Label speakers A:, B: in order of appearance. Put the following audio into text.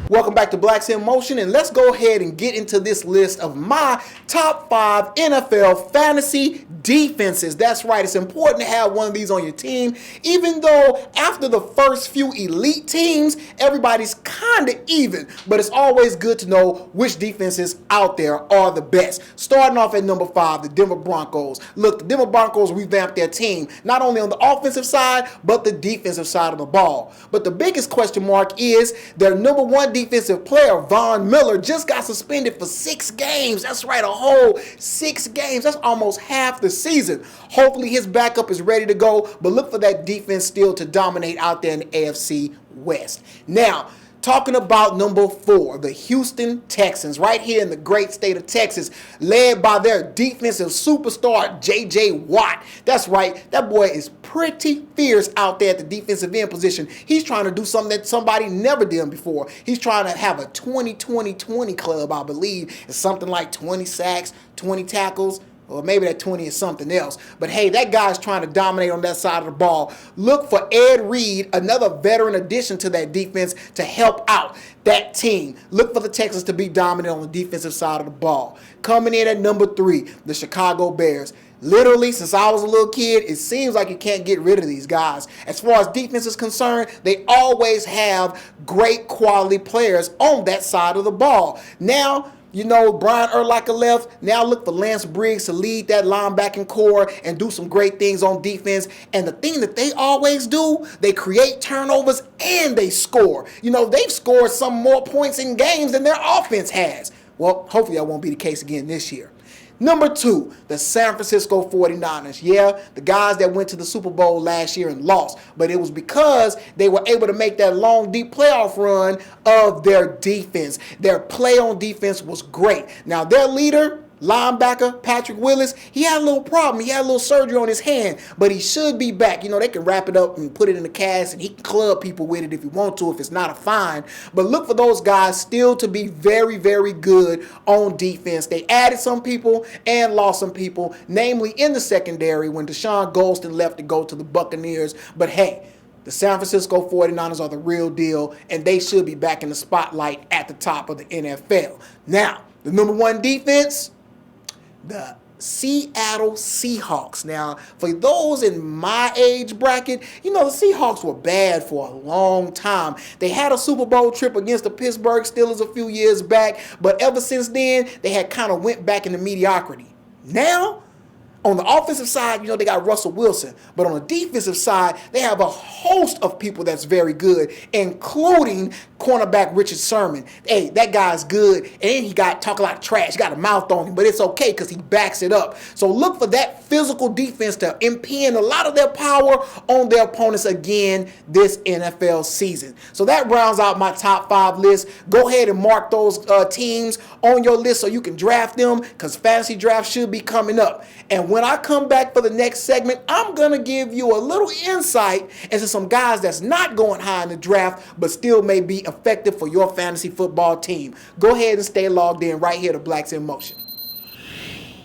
A: Welcome back to Blacks in Motion, and let's go ahead and get into this list of my top 5 NFL fantasy defenses. That's right, it's important to have one of these on your team, even though after the first few elite teams, everybody's kind of even, but it's always good to know which defenses out there are the best. Starting off at number 5, the Denver Broncos. Look, the Denver Broncos revamped their team, not only on the offensive side, but the defensive side of the ball. But the biggest question mark is their number 1 defensive player, Von Miller, just got suspended for 6 games. That's right, a whole 6 games. That's almost half the season. Hopefully his backup is ready to go, but look for that defense still to dominate out there in the AFC West. Now, talking about number 4, the Houston Texans, right here in the great state of Texas, led by their defensive superstar, J.J. Watt. That's right, that boy is pretty fierce out there at the defensive end position. He's trying to do something that somebody never did before. He's trying to have a 20-20-20 club, I believe. It's something like 20 sacks, 20 tackles, or maybe that 20 is something else. But hey, that guy's trying to dominate on that side of the ball. Look for Ed Reed, another veteran addition to that defense, to help out that team. Look for the Texans to be dominant on the defensive side of the ball. Coming in at number 3, the Chicago Bears. Literally, since I was a little kid, it seems like you can't get rid of these guys. As far as defense is concerned, they always have great quality players on that side of the ball. Now, you know, Brian Urlacher left. Now look for Lance Briggs to lead that linebacking core and do some great things on defense. And the thing that they always do, they create turnovers and they score. You know, they've scored some more points in games than their offense has. Well, hopefully that won't be the case again this year. Number 2, the San Francisco 49ers. Yeah, the guys that went to the Super Bowl last year and lost, but it was because they were able to make that long, deep playoff run of their defense. Their play on defense was great. Now, their leader, linebacker Patrick Willis, he had a little problem. He had a little surgery on his hand, but he should be back. You know, they can wrap it up and put it in the cast, and he can club people with it if he want to, if it's not a fine. But look for those guys still to be very, very good on defense. They added some people and lost some people, namely in the secondary when Deshaun Golston left to go to the Buccaneers. But hey, the San Francisco 49ers are the real deal, and they should be back in the spotlight at the top of the NFL. Now, the number 1 defense, the Seattle Seahawks. Now, for those in my age bracket, you know, the Seahawks were bad for a long time. They had a Super Bowl trip against the Pittsburgh Steelers a few years back, but ever since then, they had kind of went back into mediocrity. Now, on the offensive side, you know, they got Russell Wilson. But on the defensive side, they have a host of people that's very good, including cornerback Richard Sherman. Hey, that guy's good. And he talk a lot of trash. He got a mouth on him, but it's okay because he backs it up. So look for that physical defense to impede a lot of their power on their opponents again this NFL season. So that rounds out my top 5 list. Go ahead and mark those teams on your list so you can draft them, because fantasy draft should be coming up. And when I come back for the next segment, I'm going to give you a little insight into some guys that's not going high in the draft, but still may be effective for your fantasy football team. Go ahead and stay logged in right here to Blacks in Motion.